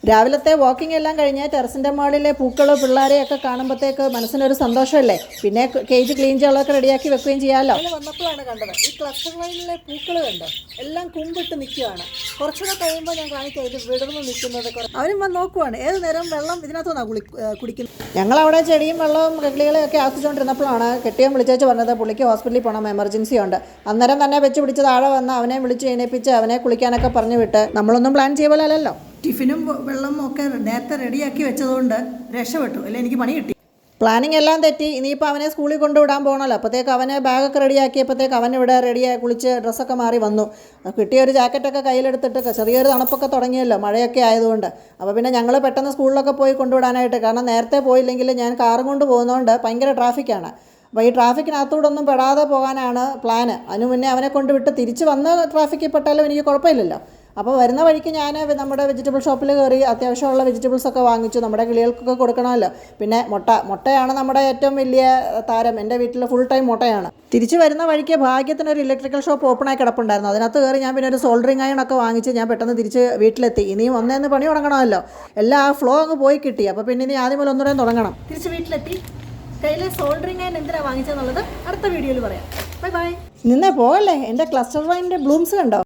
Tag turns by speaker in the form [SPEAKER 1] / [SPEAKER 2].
[SPEAKER 1] രാവിലത്തെ വാക്കിംഗ് എല്ലാം കഴിഞ്ഞ് ടെറസിൻ്റെ മുകളിലെ പൂക്കളും പിള്ളേരെയൊക്കെ കാണുമ്പോഴത്തേക്ക് മനസ്സിനൊരു സന്തോഷമല്ലേ. പിന്നെ കേജ് ക്ലീൻ ചെയ്യാനൊക്കെ റെഡിയാക്കി വെക്കുകയും ചെയ്യാമല്ലോ.
[SPEAKER 2] അതിൽ വന്നപ്പോഴാണ് കണ്ടത് ഈ ക്ലസ്റ്റർ വൈനിലെ പൂക്കൾ കണ്ടോ, എല്ലാം കുമ്പിട്ട് നിൽക്കുകയാണ്. കുറച്ചുകൂടെ കഴിയുമ്പോൾ ഞാൻ കാണിക്കാം ഇത് വിടർന്ന് നിൽക്കുന്നത്. അവരും വന്ന് നോക്കുവാണ്, ഏത് നേരം വെള്ളം ഇതിനകത്തുനിന്നാണ് കുടിക്കുന്നത്.
[SPEAKER 1] ഞങ്ങളവിടെ ചെടിയും വെള്ളവും കിളികളെയൊക്കെ ആസ്വദിച്ചുകൊണ്ടിരുന്നപ്പോഴാണ് കെട്ടിയവൻ വിളിച്ചേച്ച് പറഞ്ഞത് പുള്ളിക്ക് ഹോസ്പിറ്റലിൽ പോകണം, എമർജൻസി ഉണ്ട്. അന്നേരം തന്നെ വെച്ച് പിടിച്ച് താഴെ വന്ന് അവനെ വിളിച്ച് എണീപ്പിച്ച് അവനെ കുളിക്കാനൊക്കെ പറഞ്ഞു വിട്ട്. നമ്മളൊന്നും പ്ലാൻ ചെയ്യ പോലെ അല്ലല്ലോ.
[SPEAKER 2] ടിഫിനും വെള്ളവും ഒക്കെ നേരത്തെ റെഡിയാക്കി വെച്ചതുകൊണ്ട് രക്ഷപ്പെട്ടു, അല്ലെ എനിക്ക് പണി കിട്ടി.
[SPEAKER 1] പ്ലാനിങ് എല്ലാം തെറ്റി. ഇനിയിപ്പോൾ അവനെ സ്കൂളിൽ കൊണ്ടുവിടാൻ പോകണമല്ലോ. അപ്പോഴത്തേക്ക് അവനെ ബാഗൊക്കെ റെഡിയാക്കിയപ്പോഴത്തേക്ക് അവനിവിടെ റെഡിയായി കുളിച്ച് ഡ്രസ്സൊക്കെ മാറി വന്നു. കിട്ടിയൊരു ജാക്കറ്റൊക്കെ കയ്യിലെടുത്തിട്ട് ചെറിയൊരു തണുപ്പൊക്കെ തുടങ്ങിയല്ലോ, മഴയൊക്കെ ആയതുകൊണ്ട്. അപ്പോൾ പിന്നെ ഞങ്ങൾ പെട്ടെന്ന് സ്കൂളിലൊക്കെ പോയി കൊണ്ടുവിടാനായിട്ട്, കാരണം നേരത്തെ പോയില്ലെങ്കിൽ ഞാൻ കാറും കൊണ്ട് പോകുന്നതുകൊണ്ട് ഭയങ്കര ട്രാഫിക്കാണ്. അപ്പോൾ ഈ ട്രാഫിക്കിനകത്തൂടെ ഒന്നും പെടാതെ പോകാനാണ് പ്ലാന്. അതിനു മുന്നേ അവനെ കൊണ്ടുവിട്ട് തിരിച്ച് വന്ന് ട്രാഫിക്കിൽ പെട്ടാലും എനിക്ക് കുഴപ്പമില്ലല്ലോ. അപ്പോൾ വരുന്ന വഴിക്ക് ഞാൻ നമ്മുടെ വെജിറ്റബിൾ ഷോപ്പിൽ കയറി അത്യാവശ്യമുള്ള വെജിറ്റബിൾസൊക്കെ വാങ്ങിച്ചു. നമ്മുടെ കിളികൾക്കൊക്കെ കൊടുക്കണമല്ലോ. പിന്നെ മുട്ടയാണ് നമ്മുടെ ഏറ്റവും വലിയ താരം. എൻ്റെ വീട്ടിൽ ഫുൾ ടൈം മുട്ടയാണ്. തിരിച്ച് വരുന്ന വഴിക്ക് ഭാഗ്യത്തിനൊരു ഇലക്ട്രിക്കൽ ഷോപ്പ് ഓപ്പണായി കിടപ്പുണ്ടായിരുന്നു. അതിനകത്ത് കയറി ഞാൻ പിന്നെ ഒരു സോൾഡറിങ് അയണൊക്കെ വാങ്ങിച്ച് ഞാൻ പെട്ടെന്ന് തിരിച്ച് വീട്ടിലെത്തി. ഇനിയും ഒന്നേന്ന് പണി തുടങ്ങണമല്ലോ. എല്ലാം ആ ഫ്ലോ അങ്ങ് പോയി കിട്ടി. അപ്പോൾ പിന്നെ ഇനി ആദ്യം മുതൽ ഒന്നുകൂടെ തുടങ്ങണം.
[SPEAKER 2] തിരിച്ച് വീട്ടിലെത്തി. കയ്യിലെ സോൾഡറിങ് അയൺ എന്തിനാണ് വാങ്ങിച്ചതെന്നുള്ളത് അടുത്ത വീഡിയോയിൽ പറയാം. Bye bye.
[SPEAKER 1] നിന്നേ പോകല്ലേ, എൻ്റെ ക്ലസ്റ്റർ വൈനിൻ്റെ ബ്ലൂംസ് കണ്ടോ?